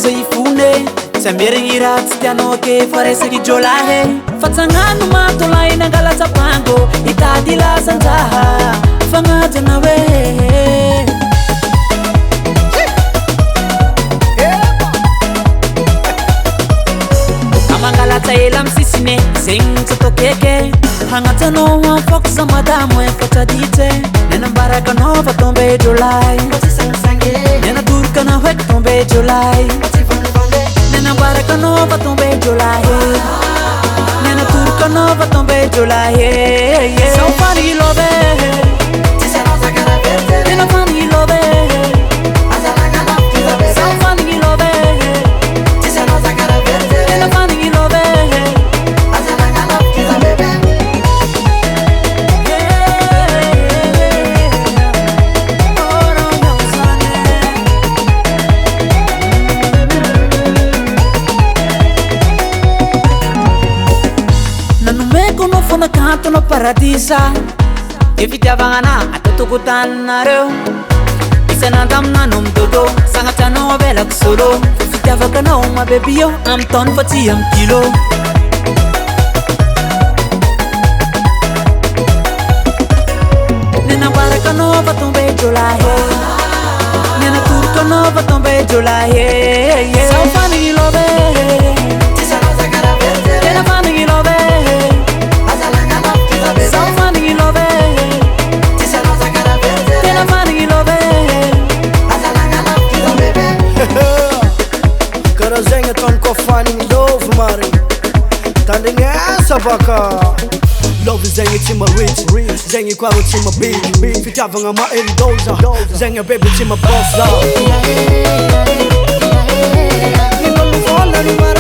zay fone Sa merigny raha tsy tianao ke fa resaky jolahy Fatsagnano matolay nangalatsapango Itady lasanjaha fagnajana we Amangalatsa ela misisine Zegny tsy atao keke Hagnajanao am'foko za madamo efatraditse Nenambarakanao fa tombe jolahy Nenatorokanao eky tombe jolahy Nenambarakanao fa tombe jolahy Nenatorokanao fa tombe jolahy São fani love Nena fani love São fani love Nena fani love Nakanto no paradisa Ke fitiavagna atao tokotaninareo Isan'andamina no midodo Sagnatranao avelako solo Fitiavakanao ma baby io Amy taony fa tsy amy kilo Nenambarakanao fa tombe jolahy Nenatorokanao fa tombe jolahy São fani love Nena fani love São fani love Nena fani love Kara zegny ataony koa fani love mary Tandrignesa baka Love zegny tsy marich Zegny koa ro tsy mabigy Fitiavagna maeldoza Zegny bebe tsy mabosa Ni malofona ni mara